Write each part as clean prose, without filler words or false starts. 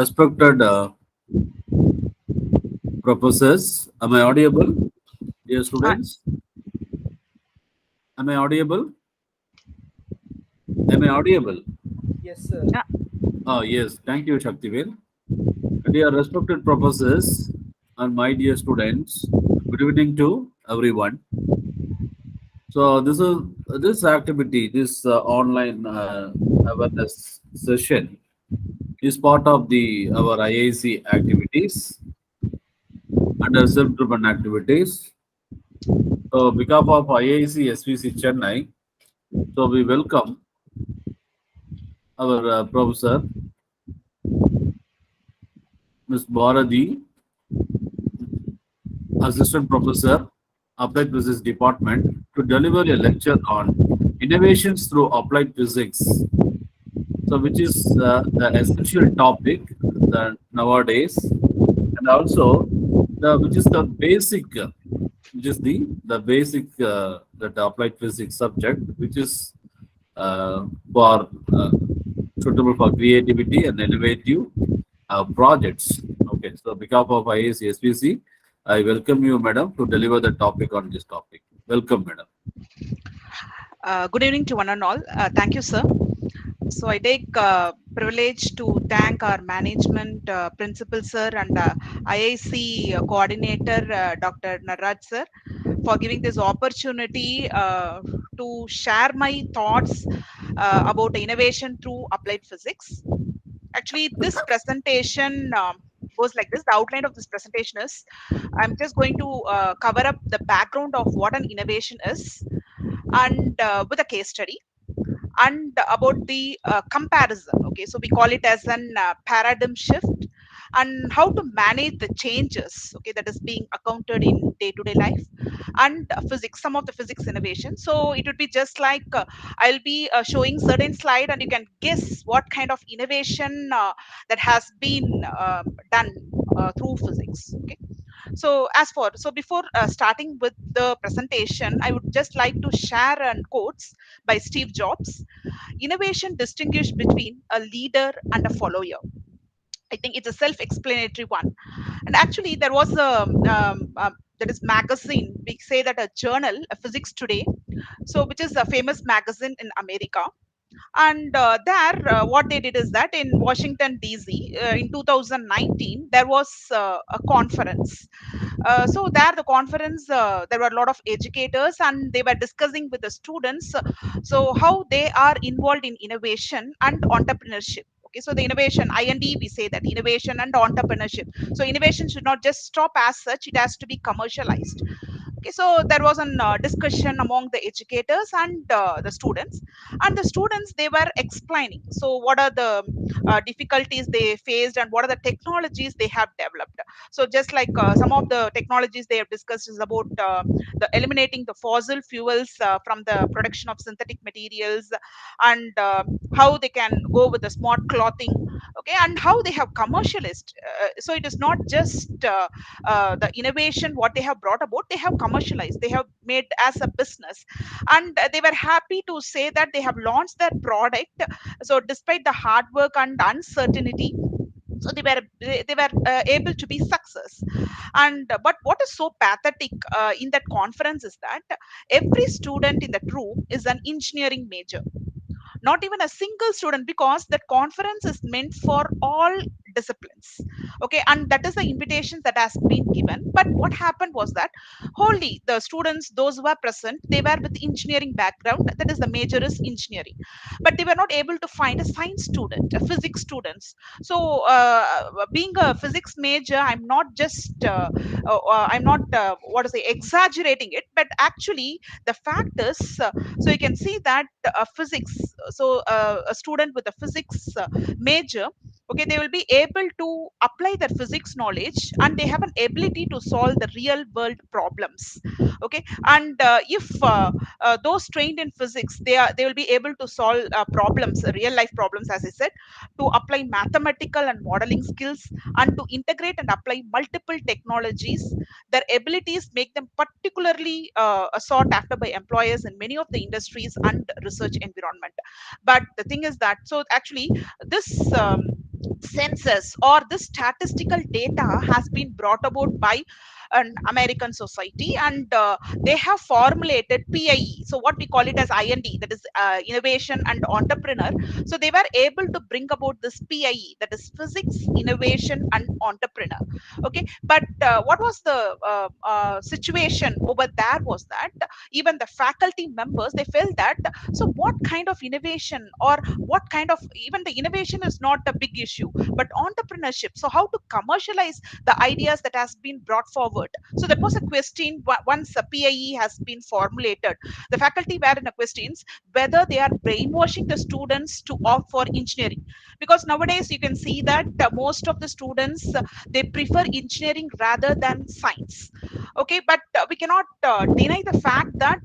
Respected professors, am I audible? Dear Uh, students, am I audible? Am I audible? Yes, sir. uh, Yes, thank you, Shaktivel. Dear respected professors and my dear students, good evening to everyone. So this activity, this online awareness session is part of the our IAC activities under self-driven activities. So, behalf of IIC SVC Chennai, so we welcome our professor, Ms. Bharati, Assistant Professor, Applied Physics Department, to deliver a lecture on innovations through applied physics. So, which is the essential topic that nowadays, and also which is the basic, which is the basic that applied physics subject, which is for suitable for creativity and innovative projects. Okay, so behalf of IAC SPC, I welcome you, madam, to deliver the topic on this topic. Welcome, madam. Good evening to one and all. Thank you, sir. So I take privilege to thank our management principal sir and IIC coordinator Dr. Naraj sir for giving this opportunity to share my thoughts about innovation through applied physics. Actually, this presentation goes like this. The outline of this presentation is I'm just going to cover up the background of what an innovation is and with a case study and about the comparison. Okay, so we call it as an paradigm shift and how to manage the changes, okay, that is being accounted in day-to-day life and physics, some of the physics innovation. So it would be just like I'll be showing certain slide and you can guess what kind of innovation that has been done through physics. Okay, so before starting with the presentation, I would just like to share an quotes by Steve Jobs. Innovation distinguished between a leader and a follower. I think it's a self-explanatory one. And actually, there was a that is magazine. We say that a journal, a Physics Today, so which is a famous magazine in America. And there, what they did is that in Washington D.C. In 2019, there was a conference. So there, the conference, there were a lot of educators, and they were discussing with the students. So how they are involved in innovation and entrepreneurship. Okay, so the innovation, IND, we say that innovation and entrepreneurship. So innovation should not just stop as such; it has to be commercialized. Okay, so there was a discussion among the educators and the students, and the students they were explaining. So what are the difficulties they faced and what are the technologies they have developed. So just like some of the technologies they have discussed is about the eliminating the fossil fuels from the production of synthetic materials and how they can go with the smart clothing. Okay, and how they have commercialized. So it is not just the innovation what they have brought about, they have commercialized, they have made as a business, and they were happy to say that they have launched their product. So despite the hard work and uncertainty, so they were able to be success. And but what is so pathetic in that conference is that every student in that room is an engineering major, not even a single student, because that conference is meant for all disciplines. Okay, and that is the invitation that has been given. But what happened was that wholly the students, those who were present, they were with engineering background, that is the major is engineering, but they were not able to find a science student, a physics students. So being a physics major, I'm not just I'm not what to say exaggerating it, but actually the fact is so you can see that physics, so a student with a physics major, okay, they will be able to apply their physics knowledge and they have an ability to solve the real world problems. Okay, and if those trained in physics, they will be able to solve problems, real life problems, as I said, to apply mathematical and modeling skills and to integrate and apply multiple technologies. Their abilities make them particularly sought after by employers in many of the industries and research environment. But the thing is that, so actually this census or this statistical data has been brought about by an American society, and they have formulated PIE. So what we call it as IND, that is innovation and entrepreneur. So they were able to bring about this PIE, that is physics, innovation and entrepreneur. Okay, but what was the situation over there was that even the faculty members, they felt that, so what kind of innovation, or what kind of, even the innovation is not a big issue, but entrepreneurship, so how to commercialize the ideas that has been brought forward. So that was a question. Once a PIE has been formulated, the faculty were in a questions whether they are brainwashing the students to opt for engineering, because nowadays you can see that most of the students, they prefer engineering rather than science. Okay, but we cannot deny the fact that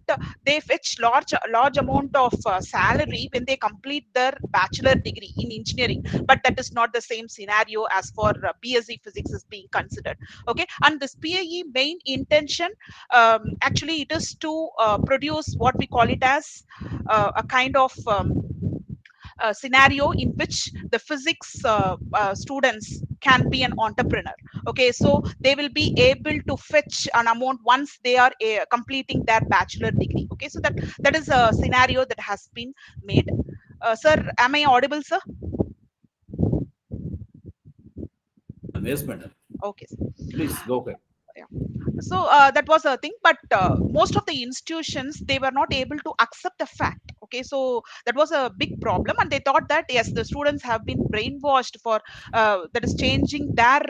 they fetch large amount of salary when they complete their bachelor degree in engineering, but that is not the same scenario as for BSc physics is being considered. Okay, and this PAE main intention, actually it is to produce what we call it as a kind of scenario in which the physics students can be an entrepreneur. Okay, so they will be able to fetch an amount once they are completing their bachelor degree. Okay, so that is a scenario that has been made. Sir, am I audible, sir? Yes, madam. Okay. Please go ahead. Yeah. So that was a thing, but most of the institutions, they were not able to accept the fact. Okay, so that was a big problem, and they thought that yes, the students have been brainwashed for that is changing their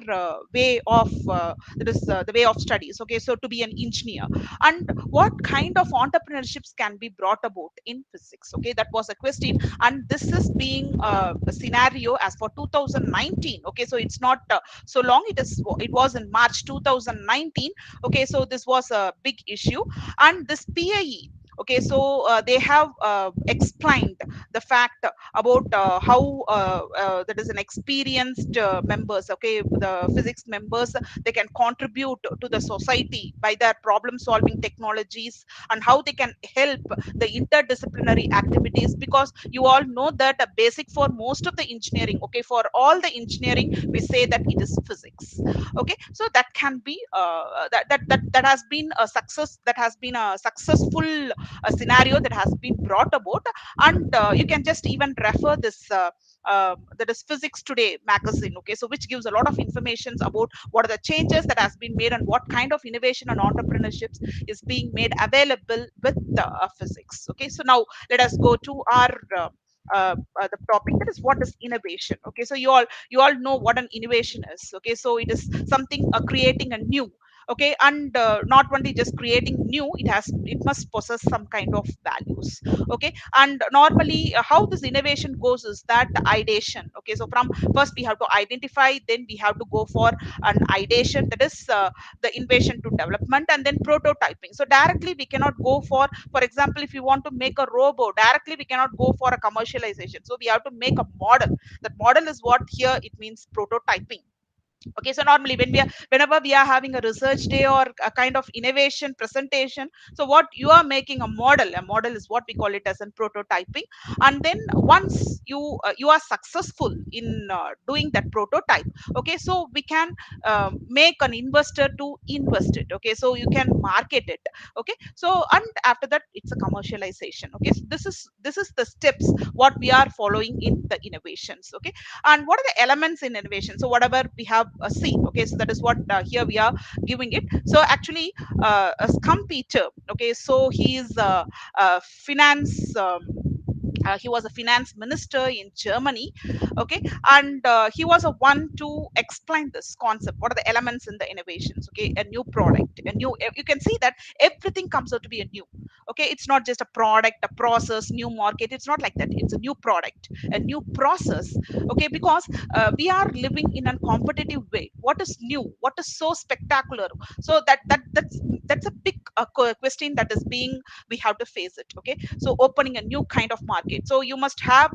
way of that is the way of studies. Okay, so to be an engineer, and what kind of entrepreneurships can be brought about in physics. Okay, that was a question, and this is being a scenario as for 2019. Okay, so it's not so long, it was in March 2019. Okay, so this was a big issue, and this PIE, okay, so they have explained the fact about how that is an experienced members, okay, the physics members, they can contribute to the society by their problem solving technologies, and how they can help the interdisciplinary activities, because you all know that a basic for most of the engineering, okay, for all the engineering, we say that it is physics. Okay, so that can be that has been a success, that has been a successful scenario that has been brought about. And you can just even refer this that is Physics Today magazine. Okay, so which gives a lot of information about what are the changes that has been made, and what kind of innovation and entrepreneurships is being made available with physics. Okay, so now let us go to our the topic, that is what is innovation. Okay, so you all know what an innovation is. Okay, so it is something creating a new. Okay, and not only just creating new, it must possess some kind of values. Okay, and normally how this innovation goes is that ideation. Okay, so from first we have to identify, then we have to go for an ideation, that is the innovation to development, and then prototyping. So directly we cannot go for example, if you want to make a robot, directly we cannot go for a commercialization, so we have to make a model. That model is what here it means prototyping. Okay, so normally whenever we are having a research day or a kind of innovation presentation, so what you are making a model is what we call it as a prototyping. And then once you are successful in doing that prototype, okay, so we can make an investor to invest it. Okay, so you can market it. Okay, so and after that it's a commercialization. Okay, so this is the steps what we are following in the innovations. Okay, and what are the elements in innovation, so whatever we have seen. Okay, so that is what here we are giving it. So actually Schumpeter, okay, so he is finance he was a finance minister in Germany. Okay, and he was a one to explain this concept, what are the elements in the innovations. Okay, a new product, a new, you can see that everything comes out to be a new. Okay, it's not just a product, a process, new market, it's not like that, it's a new product, a new process. Okay, because we are living in a competitive way. What is new, what is so spectacular, so that's a big question that is being, we have to face it. Okay, so opening a new kind of market, so you must have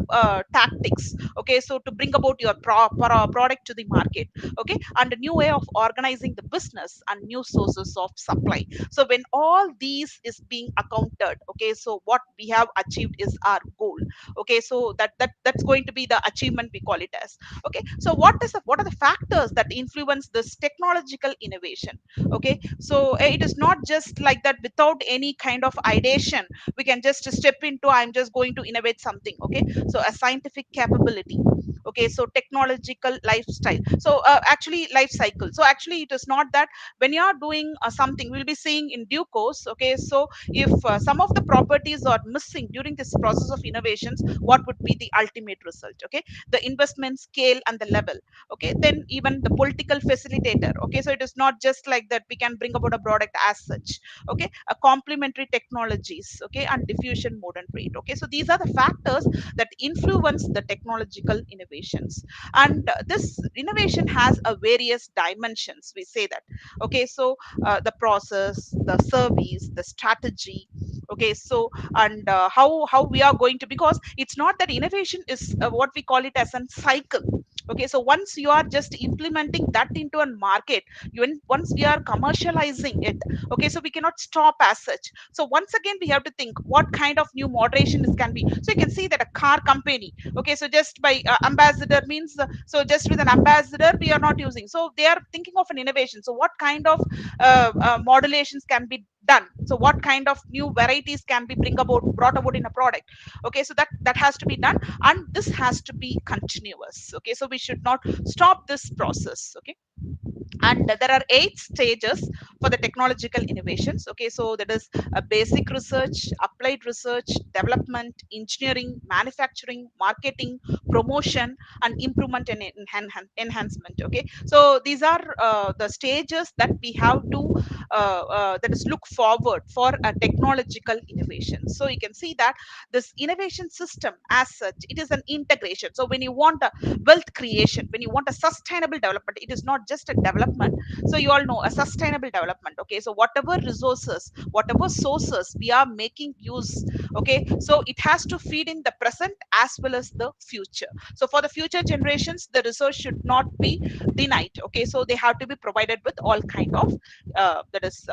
tactics, okay, so to bring about your product to the market, okay, and a new way of organizing the business and new sources of supply. So when all these is being accounted, okay, so what we have achieved is our goal. Okay, so that's going to be the achievement we call it as. Okay, so what are the factors that influence this technological innovation? Okay, so it is not just like that without any kind of ideation we can just step into, I'm just going to innovate something. Okay, so a scientific capability, okay, so technological lifestyle, so actually life cycle. So actually it is not that when you are doing something, we'll be seeing in due course. Okay, so if some of the properties are missing during this process of innovations, what would be the ultimate result? Okay, the investment scale and the level. Okay, then even the political facilitator. Okay, so it is not just like that we can bring about a product as such. Okay, a complementary technologies, okay, and diffusion mode and rate. Okay, so these are the factors that influence the technological innovations. And this innovation has a various dimensions, we say that. Okay, so the process, the service, the strategy. Okay, so and how we are going to, because it's not that innovation is what we call it as a cycle. Okay, so once you are just implementing that into a market, once we are commercializing it, okay, so we cannot stop as such. So once again we have to think what kind of new moderation this can be. So you can see that a car company, okay, so just by ambassador means so just with an ambassador we are not using, so they are thinking of an innovation. So what kind of modulations can be done, so what kind of new varieties can be brought about in a product. Okay, so that has to be done, and this has to be continuous. Okay, so we should not stop this process. Okay, and there are 8 stages for the technological innovations. Okay, so that is a basic research, applied research, development, engineering, manufacturing, marketing, promotion, and improvement and enhancement. Okay, so these are the stages that we have to that is look forward for a technological innovation. So you can see that this innovation system as such, it is an integration. So when you want a wealth creation, when you want a sustainable development, it is not just a development. So you all know a sustainable development. Okay, so whatever resources, whatever sources we are making use, okay, so it has to feed in the present as well as the future. So for the future generations the resource should not be denied. Okay, so they have to be provided with all kind of that is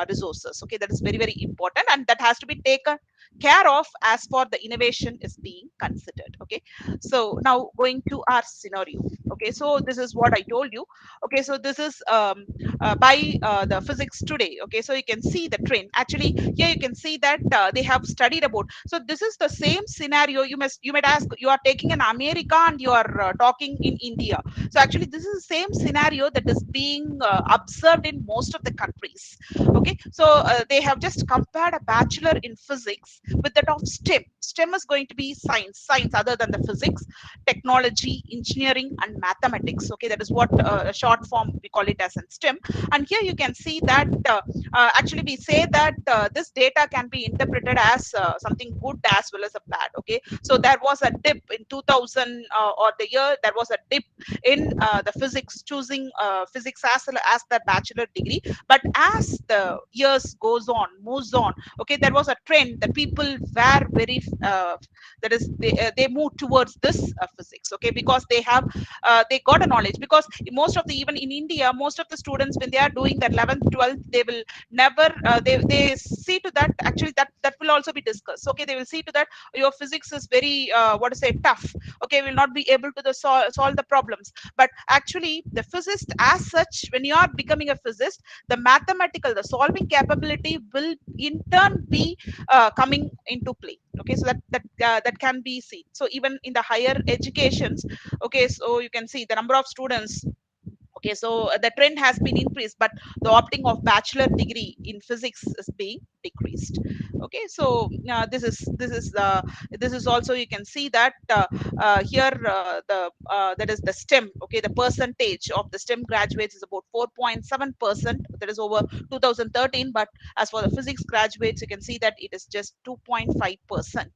resources. Okay, that is very very important, and that has to be taken care of as for the innovation is being considered. Okay, so now going to our scenario. Okay, so this is what I told you. Okay, so this is by the physics today. Okay, so you can see the trend. Actually here you can see that they have studied about. So this is the same scenario. You might ask, you are taking an America and you are talking in India. So actually this is the same scenario that is being observed in most of the countries. Okay, so they have just compared a bachelor in physics with that of STEM is going to be science other than the physics, technology, engineering, and mathematics. Okay, that is what short form we call it as in STEM. And here you can see that actually we say that this data can be interpreted as something good as well as a bad. Okay, so there was a dip in 2000 or the year there was a dip in the physics, choosing physics as the bachelor degree. But as the years goes on, moves on, okay, there was a trend that people were very that is they move towards this physics. Okay, because they got a knowledge, because most of the, even in India, most of the students when they are doing that 11th 12th, they will never they see to that. Actually that will also be discussed. Okay, they will see to that your physics is very what to say, tough. Okay, will not be able to solve the problems. But actually the physicist as such, when you are becoming a physicist, the mathematical, the solving capability will in turn be coming into play. Okay, so that can be seen. So even in the higher educations, okay, so you can see the number of students. Okay, so the trend has been increased, but the opting of bachelor degree in physics is being decreased. Okay, so this is also you can see that here the that is the STEM. Okay, the percentage of the STEM graduates is about 4.7%. That is over 2013. But as for the physics graduates, you can see that it is just 2.5%.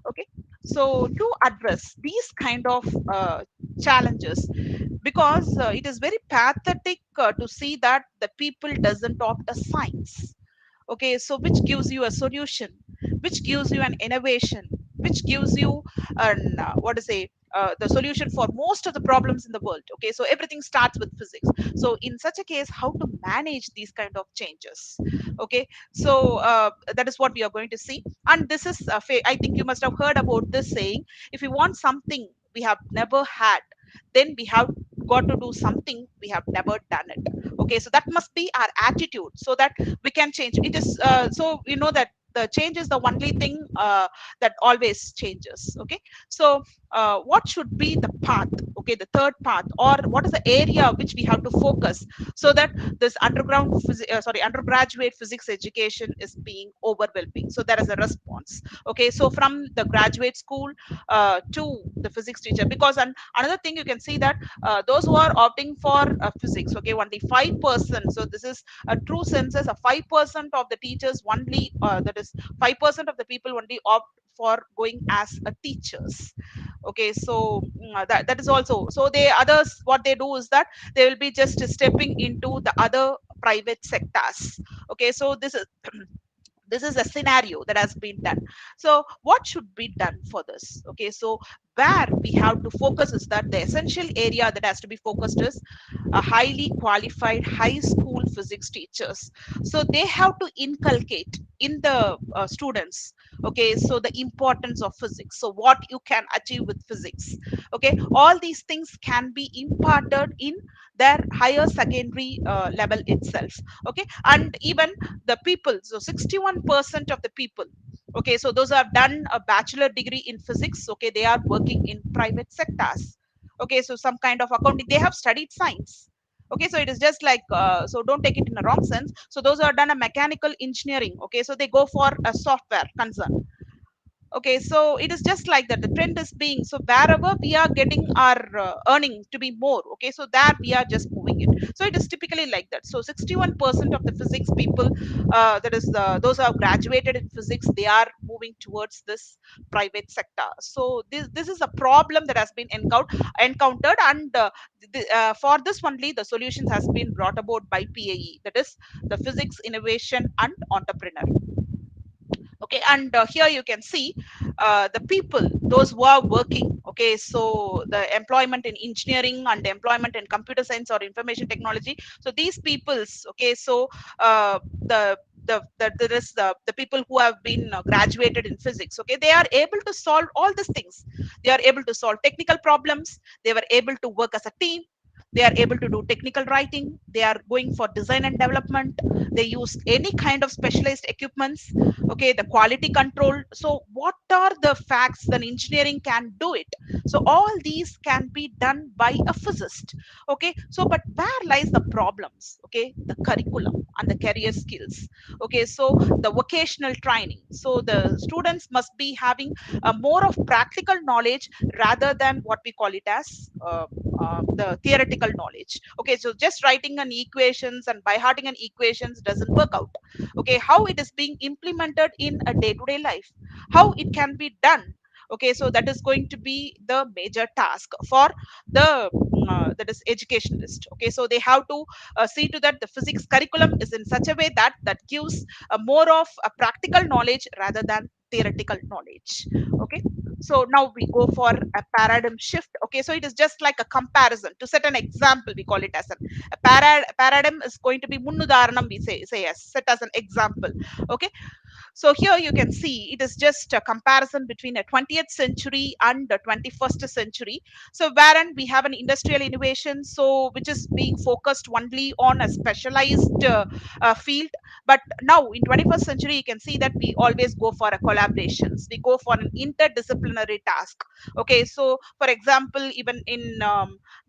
Okay, so to address these kind of challenges, because it is very pathetic to see that the people doesn't opt a science. Okay, so which gives you a solution, which gives you an innovation, which gives you an what to say, the solution for most of the problems in the world. Okay, so everything starts with physics. So in such a case, how to manage these kind of changes? Okay, so that is what we are going to see. And this is I think you must have heard about this saying: if we want something we have never had, then we have got to do something we have never done it. Okay, so that must be our attitude, so that we can change it. Is so we know that the change is the only thing that always changes. Okay, so what should be the path? Okay, the third path, or what is the area which we have to focus, so that this undergraduate physics education is being overwhelming, so there is a response. Okay, so from the graduate school to the physics teacher, because another thing you can see that those who are opting for physics, okay, only 5%. So this is a true census. A 5% of the teachers only, that is 5% of the people only opt for going as a teachers. Okay, so that is also, so they others, what they do is that they will be just stepping into the other private sectors. Okay, so this is a scenario that has been done. So what should be done for this? Okay, so where we have to focus is that the essential area that has to be focused is a highly qualified high school physics teachers. So they have to inculcate in the students, okay, so the importance of physics, so what you can achieve with physics. Okay, all these things can be imparted in their higher secondary level itself. Okay, and even the people, so 61% of the people, okay, so those who have done a bachelor degree in physics, okay, they are working in private sectors. Okay, so some kind of accounting, they have studied science. Okay, so it is just like so don't take it in a wrong sense. So those who have done a mechanical engineering, okay, so they go for a software concern. Okay, so it is just like that. The trend is being, so wherever we are getting our earning to be more, okay, so that we are just moving it. So it is typically like that. So 61% of the physics people, that is those who have graduated in physics, they are moving towards this private sector. So this is a problem that has been encountered, and for this only the solutions has been brought about by PAE, that is the Physics Innovation and Entrepreneur. Okay, and here you can see the people, those who are working. Okay, so the employment in engineering and employment in computer science or information technology, so these peoples, okay, so there is the people who have been graduated in physics, okay, they are able to solve all these things. They are able to solve technical problems, they were able to work as a team, they are able to do technical writing, they are going for design and development, they use any kind of specialized equipments. Okay, the quality control. So what are the facts, then engineering can do it. So all these can be done by a physicist. Okay, so but where lies the problems? Okay, the curriculum and the career skills. Okay, so the vocational training, so the students must be having a more of practical knowledge rather than what we call it as the theoretical knowledge. Okay, so just writing an equations and by hearting an equations doesn't work out. Okay, how it is being implemented in a day-to-day life, how it can be done. Okay, so that is going to be the major task for the that is educationalist. Okay, so they have to see to that the physics curriculum is in such a way that gives more of a practical knowledge rather than theoretical knowledge. Okay, so now we go for a paradigm shift. Okay, so it is just like a comparison to set an example. We call it as paradigm is going to be munnudaranam, we say as set as an example. Okay, so here you can see it is just a comparison between a 20th century and the 21st century. So wherein we have an industrial innovation, so which is being focused only on a specialized field. But now in 21st century, you can see that we always go for a collaborations. We go for an interdisciplinary task. Okay, so for example, even in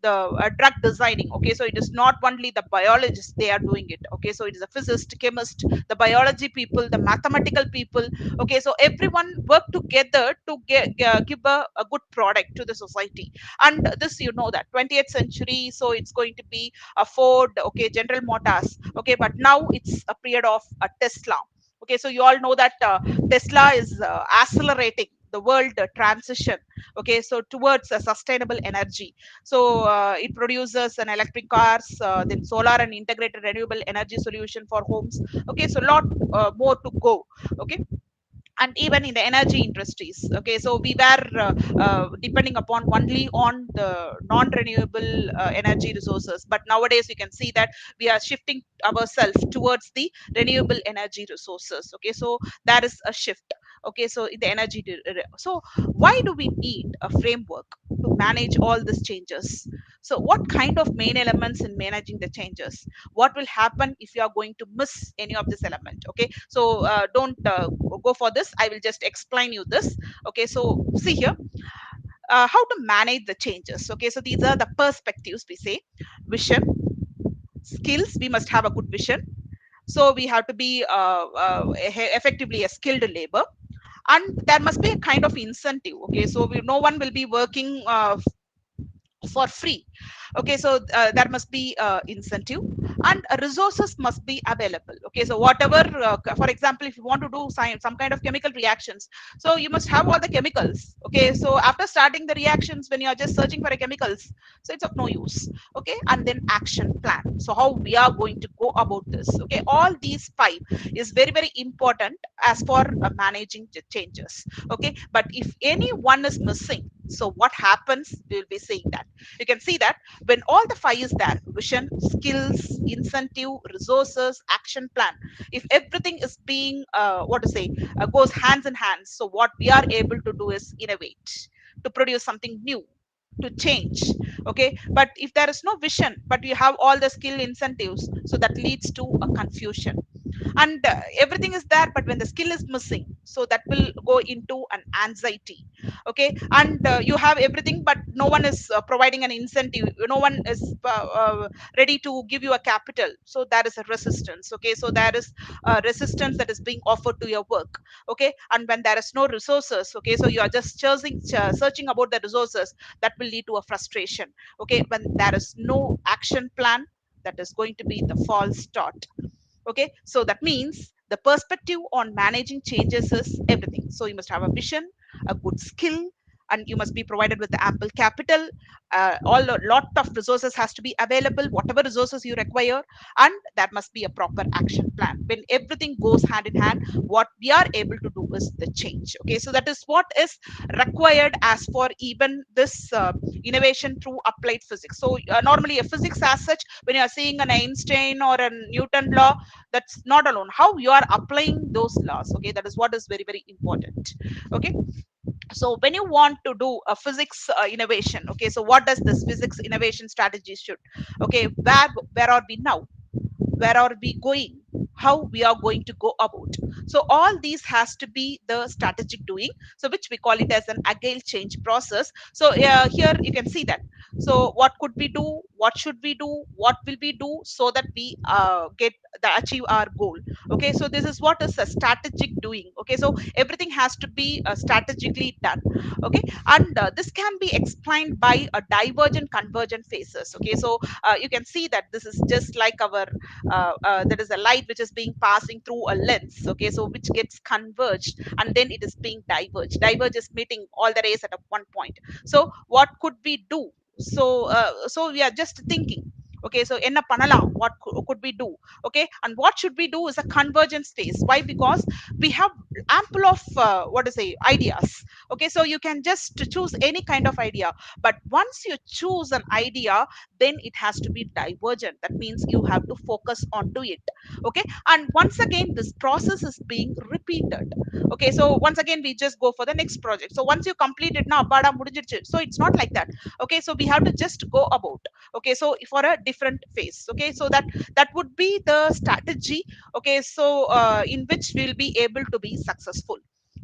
the drug designing. Okay, so it is not only the biologists they are doing it. Okay, so it is a physicist, chemist, the biology people, the mathematical people. Okay, so everyone work together to give a good product to the society. And this, you know, that 20th century, so it's going to be a Ford, okay, General Motors. Okay, but now it's a period of a Tesla. Okay, so you all know that Tesla is accelerating the world transition, okay, so towards a sustainable energy. So it produces an electric cars, then solar and integrated renewable energy solution for homes. Okay, so a lot more to go. Okay, and even in the energy industries, okay, so we were depending upon only on the non renewable energy resources, but nowadays you can see that we are shifting ourselves towards the renewable energy resources. Okay, so that is a shift. Okay, so in the so why do we need a framework to manage all these changes? So what kind of main elements in managing the changes? What will happen if you are going to miss any of this element? Okay, so don't go for this, I will just explain you this. Okay, so see here, how to manage the changes. Okay, so these are the perspectives we say: vision, skills, we must have a good vision, so we have to be effectively a skilled labor, and there must be a kind of incentive. Okay, so no one will be working for free. Okay, so there must be incentive, and resources must be available. Okay, so whatever for example, if you want to do some kind of chemical reactions, so you must have all the chemicals. Okay, so after starting the reactions, when you are just searching for the chemicals, so it's of no use. Okay, and then action plan, so how we are going to go about this. Okay, all these five is very very important as for managing the changes. Okay, but if any one is missing, so what happens, we will be seeing that. You can see that when all the five is there: vision, skills, incentive, resources, action plan, if everything is being what to say goes hands in hands, so what we are able to do is innovate, to produce something new, to change. Okay, but if there is no vision but you have all the skill incentives, so that leads to a confusion, and everything is there but when the skill is missing, so that will go into an anxiety. Okay, and you have everything but no one is providing an incentive, no one is ready to give you a capital, so there is a resistance. Okay, so there is a resistance that is being offered to your work. Okay, and when there is no resources, okay, so you are just searching about the resources, that will lead to a frustration. Okay, when there is no action plan, that is going to be the false start. Okay, so that means the perspective on managing changes is everything. So you must have a vision, a good skill, and you must be provided with the ample capital. All a lot of resources has to be available, whatever resources you require, and there must be a proper action plan. When everything goes hand in hand, what we are able to do is the change. Okay, so that is what is required as for even this innovation through applied physics. So normally a physics as such, when you are seeing an Einstein or a Newton law, that's not alone, how you are applying those laws. Okay, that is what is very very important. Okay, so when you want to do a physics innovation, okay, so what does this physics innovation strategy should? Okay, where are we now, where are we going, how we are going to go about? So all these has to be the strategic doing, so which we call it as an agile change process. So here you can see that, so what could we do, what should we do, what will we do, so that we get the achieve our goal. Okay, so this is what is a strategic doing. Okay, so everything has to be strategically done. Okay, and this can be explained by a divergent convergent phases. Okay, so you can see that this is just like our there is a light which is being passing through a lens. Okay, so which gets converged and then it is being diverged. Diverge is meeting all the rays at a one point. So what could we do? So we are just thinking. Okay, so enna panalam, what could we do? Okay, and what should we do is a convergence phase. Why? Because we have ample of what to say ideas. Okay, so you can just choose any kind of idea, but once you choose an idea, then it has to be divergent. That means you have to focus onto it. Okay, and once again this process is being repeated. Okay, so once again we just go for the next project. So once you complete it, now pada mudinjiruchu, so it's not like that. Okay, so we have to just go about. Okay, so for a different phase. Okay, so that would be the strategy. Okay, so in which we'll be able to be successful.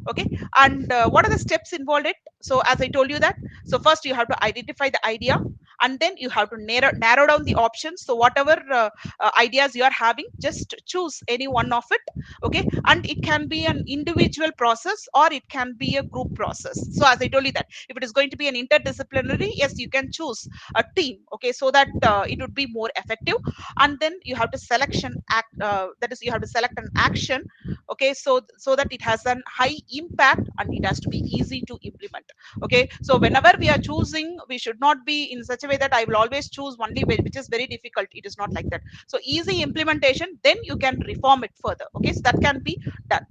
Okay, and what are the steps involved it? So as I told you that, so first you have to identify the idea, and then you have to narrow down the options. So whatever ideas you are having, just choose any one of it. Okay, and it can be an individual process or it can be a group process. So as I told you that if it is going to be an interdisciplinary, yes, you can choose a team. Okay, so that it would be more effective. And then you have to selection act, that is, you have to select an action. Okay, so that it has an high impact and it has to be easy to implement. Okay, so whenever we are choosing, we should not be in such a way that I will always choose only which is very difficult. It is not like that. So easy implementation, then you can reform it further. Okay, so that can be done.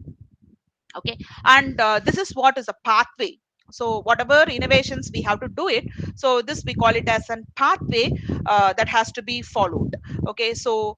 Okay, and this is what is a pathway. So whatever innovations we have to do it, so this we call it as a pathway that has to be followed. Okay, so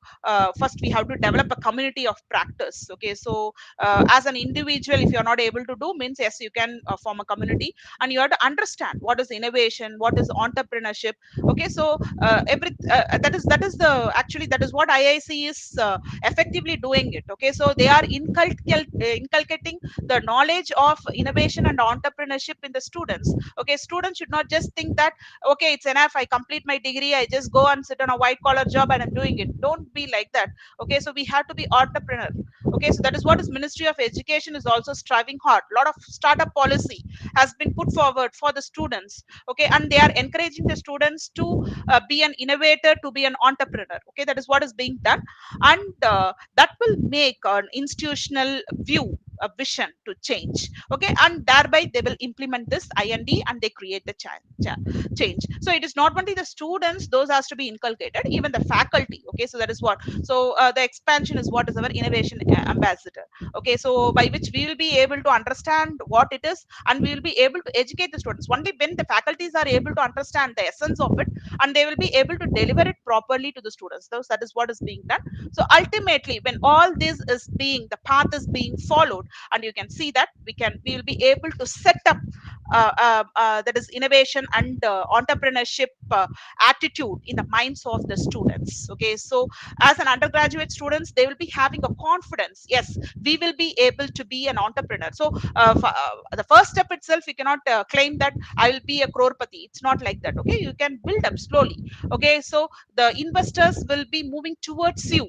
first we have to develop a community of practice. Okay, so as an individual, if you're not able to do, means yes, you can form a community, and you have to understand what is innovation, what is entrepreneurship. Okay, so that is the actually that is what IIC is effectively doing it. Okay, so they are inculcating the knowledge of innovation and entrepreneurship in the students. Okay, students should not just think that okay, it's enough, I complete my degree, I just go and sit on a white collar job and I'm doing it. Don't be like that. Okay, so we have to be entrepreneur. Okay, so that is what is Ministry of Education is also striving hard. A lot of startup policy has been put forward for the students. Okay, and they are encouraging the students to be an innovator, to be an entrepreneur. Okay, that is what is being done. And that will make an institutional view, a vision to change. Okay, and thereby they will implement this IND and they create the change. So it is not only the students, those has to be inculcated, even the faculty. Okay, so that is what. So the expansion is what is our innovation ambassador. Okay, so by which we will be able to understand what it is, and we will be able to educate the students. Only when the faculties are able to understand the essence of it, and they will be able to deliver it properly to the students. So that is what is being done. So ultimately, when all this is being, the path is being followed, and you can see that we will be able to set up that is innovation and entrepreneurship attitude in the minds of the students. Okay, so as an undergraduate students, they will be having a confidence. Yes, we will be able to be an entrepreneur. So the first step itself, you cannot claim that I will be a crorepati. It's not like that. Okay, you can build up slowly. Okay, so the investors will be moving towards you.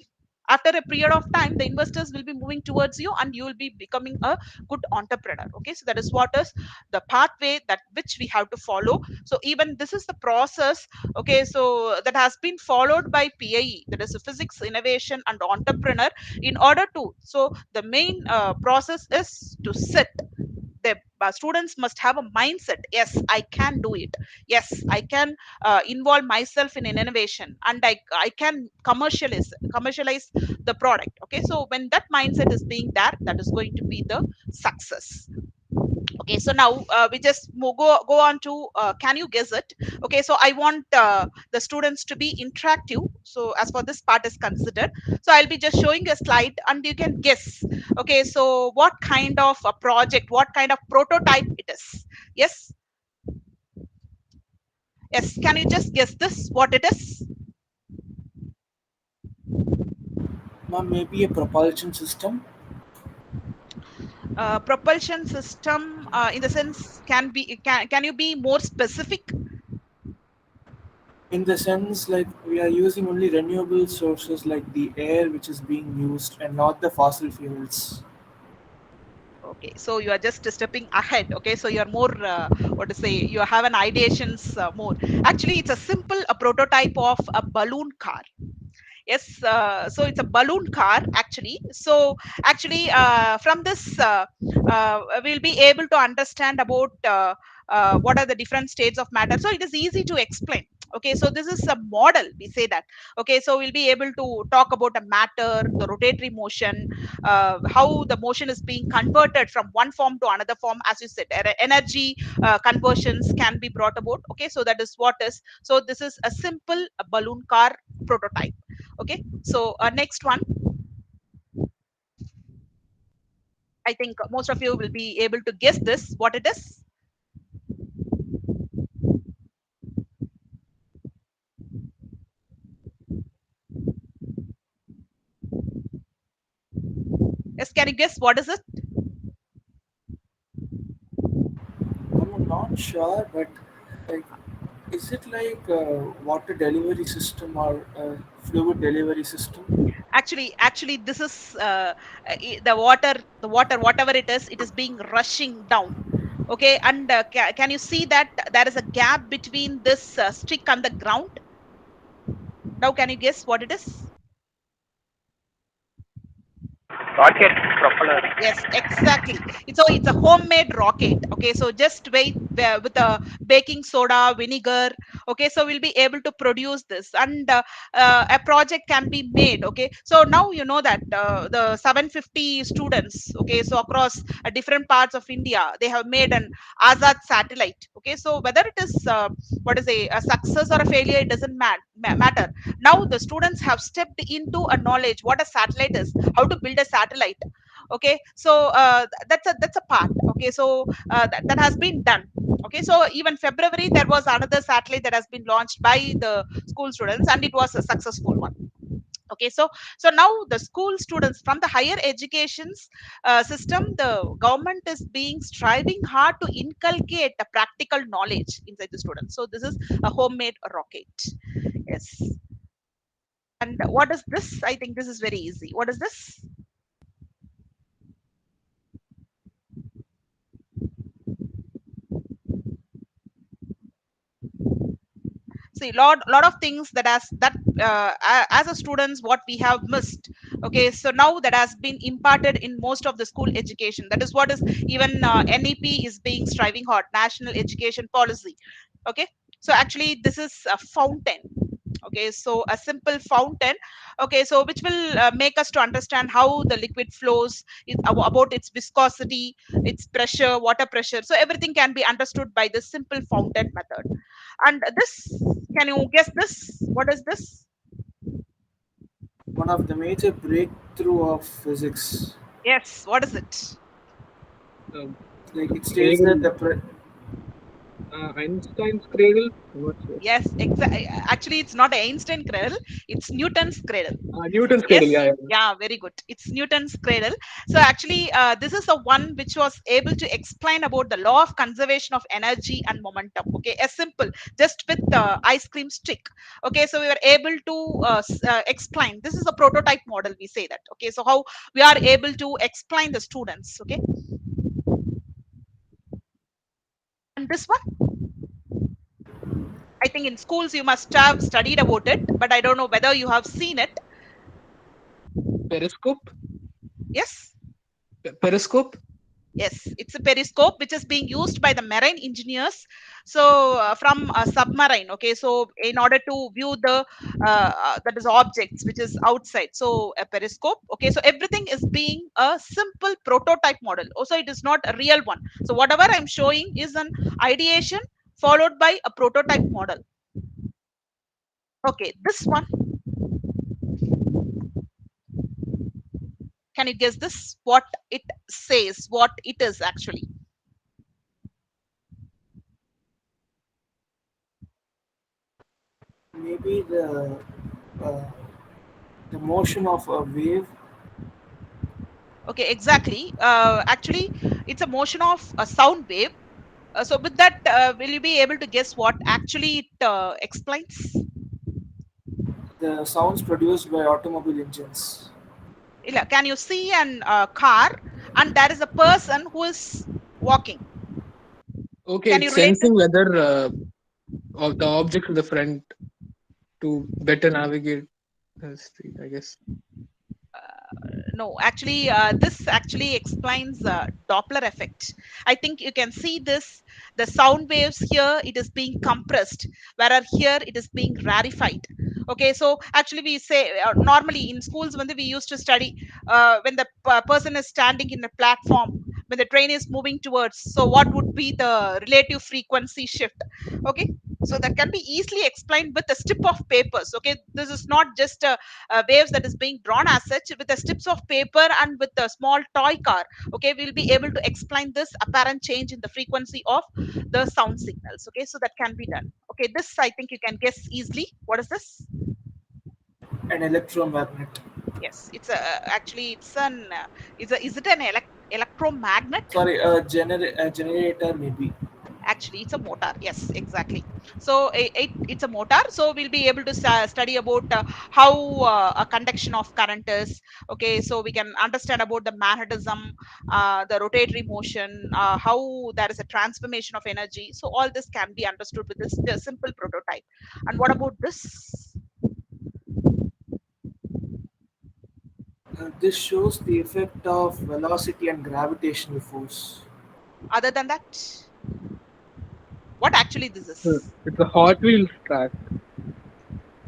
After a period of time, the investors will be moving towards you and you will be becoming a good entrepreneur. Okay, so that is what is the pathway that which we have to follow. So even this is the process. Okay, so that has been followed by PIE, that is a physics innovation and entrepreneur. In order to, so the main process is to set the students must have a mindset. Yes, I can do it. Yes, I can involve myself in an innovation, and I can commercialize the product. Okay, so when that mindset is being there, that is going to be the success. Okay, so now we just go on to can you guess it. Okay, so I want the students to be interactive. So as for this part is considered, so I'll be just showing a slide and you can guess. Okay, so what kind of a project, what kind of prototype it is. Yes, yes, can you just guess this, what it is? Ma'am, maybe a propulsion system Propulsion system, in the sense, can you be more specific? in the sense like we are using only renewable sources like the air which is being used and not the fossil fuels. Okay, so you are just stepping ahead. Okay, so you're more what to say, you have an ideations more. Actually, it's a simple a prototype of a balloon car. Yes, so it's a balloon car actually. So actually from this we'll be able to understand about what are the different states of matter, so it is easy to explain. Okay, so this is a model, we say that. Okay, so we'll be able to talk about a matter, the rotatory motion, how the motion is being converted from one form to another form. As you said, energy conversions can be brought about. Okay, so that is what is. So this is a simple balloon car prototype. Okay, so next one, I think most of you will be able to guess this, what it is. Yes, can you guess what is it? I'm not sure, but like Is it like a water delivery system or a fluid delivery system? Actually this is the water whatever it is being rushing down. Okay, and can you see that there is a gap between this stick and the ground? Now can you guess what it is? Rocket propeller. Yes, exactly. It's a homemade rocket. Okay, so just wait with a baking soda, vinegar. Okay, so we'll be able to produce this, and a project can be made. Okay, so now you know that the 750 students. Okay, so across different parts of India, they have made an Azad satellite. Okay, so whether it is what is a success or a failure, it doesn't matter. Now the students have stepped into a knowledge what a satellite is, how to build a satellite. Okay, so that's a part. Okay, so that has been done. Okay, so even February there was another satellite that has been launched by the school students, and it was a successful one. Okay, so now the school students from the higher educations system, the government is being striving hard to inculcate the practical knowledge inside the students. So this is a homemade rocket. Yes. And what is this? I think this is very easy. What is this? See, lot of things that as a students what we have missed. Okay, so now that has been imparted in most of the school education. That is what is even NEP is being striving hard, national education policy. Okay, so actually this is a fountain. Okay, so a simple fountain. Okay, so which will make us to understand how the liquid flows, about its viscosity, its pressure, water pressure. So everything can be understood by this simple fountain method. And this, can you guess this? What is this? One of the major breakthrough of physics. Yes, what is it? Um, Like it states that Cradle, the Einstein's cradle. I'm not sure. Yes, exactly. Actually, it's not Einstein cradle, it's Newton's cradle. Newton's Yes, cradle. Yeah, yeah. yeah, very good. It's Newton's cradle. So actually, this is the one which was able to explain about the law of conservation of energy and momentum. Okay, a simple, just with the ice cream stick. Okay, so we were able to explain. This is a prototype model. We say that. Okay, so how we are able to explain the students. Okay, and this one, I think in schools you must have studied about it, but I don't know whether you have seen it. Periscope. Yes. Periscope. Yes, it's a periscope which is being used by the marine engineers. So from a submarine, okay. So in order to view the that is objects which is outside. So a periscope, okay. So everything is being a simple prototype model. Also, it is not a real one. So whatever I'm showing is an ideation followed by a prototype model. Okay, this one. Can you guess this? What it says? What it is actually? maybe uh, the motion of a wave. Okay, exactly. Actually, it's a motion of a sound wave. So with that, will you be able to guess what actually it explains? The sounds produced by automobile engines. Can you see an car and there is a person who is walking? Okay, Can you it's relate this? sensing whether of the object to the front to better navigate the street, I guess. No, actually, this actually explains Doppler effect. I think you can see this. The sound waves here, it is being compressed, whereas here it is being rarefied. Okay, so actually we say normally in schools when we used to study when the person is standing in a platform, when the train is moving towards, so what would be the relative frequency shift? Okay, so that can be easily explained with a strip of papers. Okay, this is not just waves that is being drawn as such. With the strips of paper and with a small toy car, okay, we'll be able to explain this apparent change in the frequency of the sound signals. Okay, so that can be done. Okay, this I think you can guess easily. What is this? An electromagnet. Yes, it's a actually it's an is it an electromagnet? Sorry, a generator maybe. Actually, it's a motor. Yes, exactly. So it's a motor. So we'll be able to study about how a conduction of current is. Okay, so we can understand about the magnetism, the rotatory motion, how there is a transformation of energy. So all this can be understood with this simple prototype. And what about this? This shows the effect of velocity and gravitational force. Other than that, what actually this is? It's a Hot Wheels track.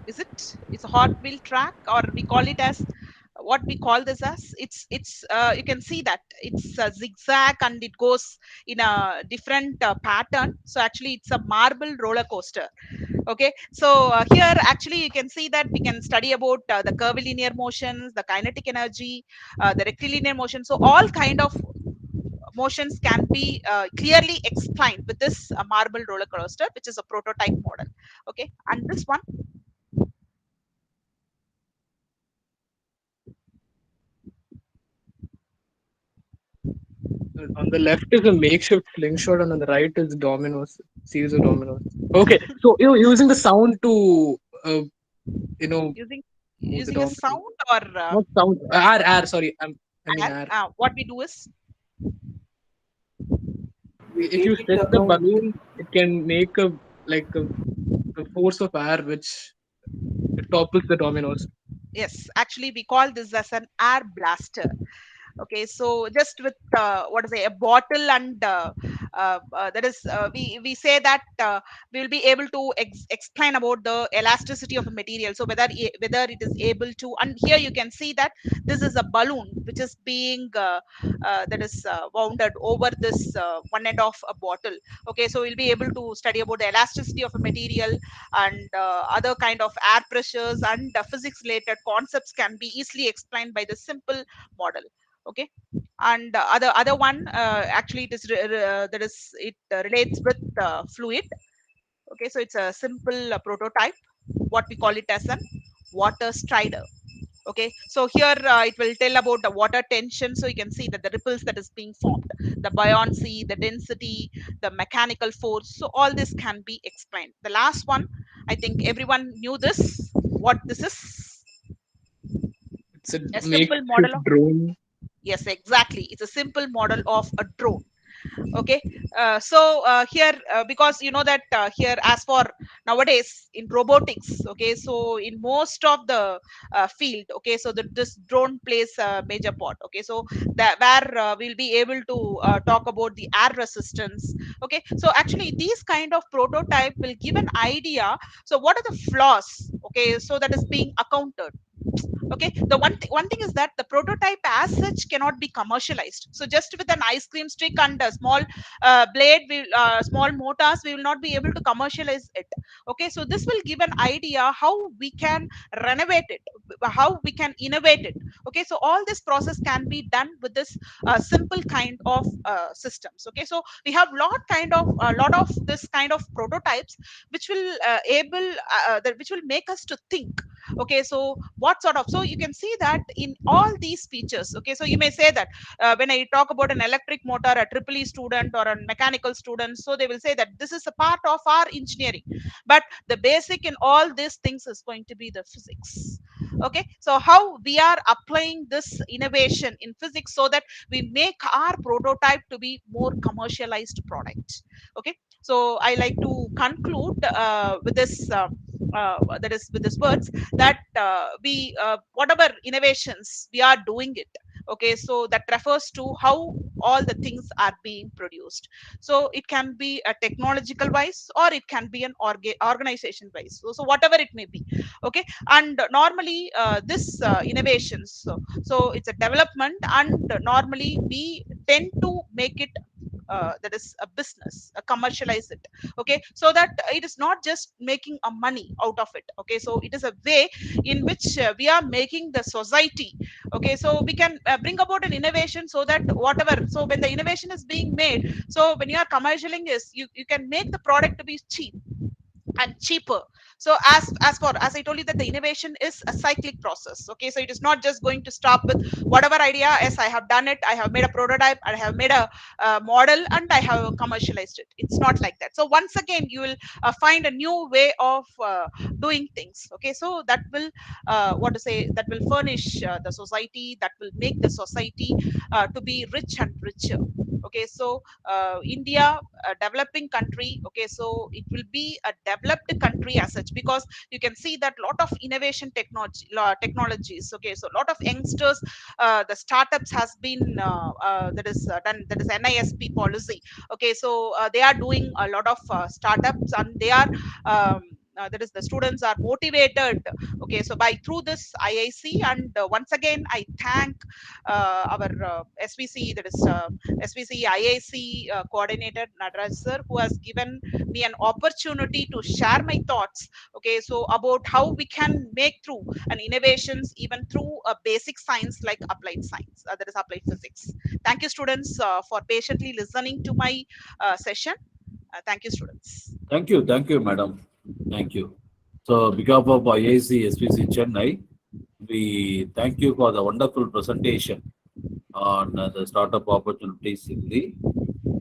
Is it? It's a hot wheel track, or we call it as what we call this as. It's you can see that it's a zigzag and it goes in a different pattern. So actually, it's a marble roller coaster. Okay, so here actually you can see that we can study about the curvilinear motions, the kinetic energy, the rectilinear motion. So all kind of motions can be clearly explained with this marble roller coaster, which is a prototype model. Okay, and this one. On the left is a makeshift slingshot, and on the right is dominoes, series of dominoes. Okay, so you're using the sound to, you know, using move the using a dominoes. sound or Not sound. Air. Sorry, I mean air. air. What we do is We If take you into stretch the account balloon, it can make a force of air which it topples the dominoes. yes, actually we call this as an air blaster. Okay, so just with what is it, a bottle and that is we say that we will be able to explain about the elasticity of a material. So whether it is able to, and here you can see that this is a balloon which is being that is wounded over this one end of a bottle. Okay, so we'll be able to study about the elasticity of a material, and other kind of air pressures and physics related concepts can be easily explained by the simple model. Okay, and other one actually it is that is it relates with fluid. Okay, so it's a simple prototype, what we call it as an water strider. Okay, so here it will tell about the water tension. So you can see that the ripples that is being formed, the buoyancy, the density, the mechanical force. So all this can be explained. The last one, I think everyone knew this, what this is. It's a A simple model makeshift of, drone. yes, exactly, it's a simple model of a drone. Okay, so here because you know that here, as for nowadays in robotics, okay, so in most of the field, okay, so this drone plays a major part. Okay, so that where we'll be able to talk about the air resistance. Okay, so actually these kind of prototype will give an idea. So what are the flaws, okay, so that is being accounted. Okay, the one thing is that the prototype as such cannot be commercialized. So just with an ice cream stick and a small blade, small motors, we will not be able to commercialize it. Okay, so this will give an idea how we can renovate it, how we can innovate it. Okay, so all this process can be done with this simple kind of systems. Okay, so we have lot of this kind of prototypes which will which will make us to think. Okay, so what sort of, so you can see that in all these features. Okay, so you may say that when I talk about an electric motor, a triple E student or a mechanical student, so they will say that this is a part of our engineering, but the basic in all these things is going to be the physics. Okay, so how we are applying this innovation in physics so that we make our prototype to be more commercialized product. Okay, so I like to conclude with this that is with this words, that we whatever innovations we are doing it. Okay, so that refers to how all the things are being produced. So it can be a technological wise, or it can be an organization wise, so whatever it may be. Okay, and normally this innovations, so it's a development, and normally we tend to make it that is a business, commercialize it. Okay, so that it is not just making a money out of it. Okay, so it is a way in which we are making the society. Okay, so we can bring about an innovation, so that whatever, so when the innovation is being made, so when you are commercializing is, you can make the product to be cheap and cheaper. So as I told you that the innovation is a cyclic process. Okay, so it is not just going to stop with whatever idea. Yes, I have done it, I have made a prototype, I have made a model, and I have commercialized it. It's not like that. So once again you will find a new way of doing things. Okay, so that will what to say, that will furnish the society, that will make the society to be rich and richer. Okay, so India, a developing country, okay, so it will be a developed country as such, because you can see that lot of innovation technologies. Okay, so a lot of youngsters, the startups has been that is done, that is NISP policy. Okay, so they are doing a lot of startups, and they are that is the students are motivated. Okay, so by through this IIC, and once again I thank our SVC, that is SVC IIC coordinator Nadraj sir, who has given me an opportunity to share my thoughts. Okay, so about how we can make through an innovations even through a basic science like applied science, that is applied physics. Thank you, students, for patiently listening to my session. Thank you, students. Thank you, madam. Thank you. So, behalf of IIC SPC Chennai, we thank you for the wonderful presentation on the startup opportunities in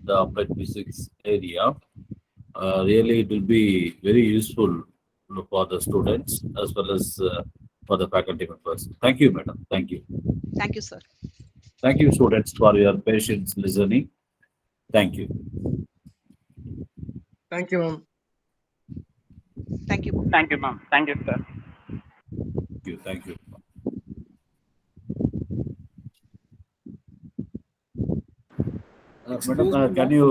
the applied physics area. Really, it will be very useful for the students as well as for the faculty members. Thank you, madam. Thank you. Thank you, sir. Thank you, students, for your patience listening. Thank you. Thank you, ma'am. Thank you. Thank you, ma'am. Thank you, sir. Thank you. Thank you. Madam, Excuse me, can ma'am. you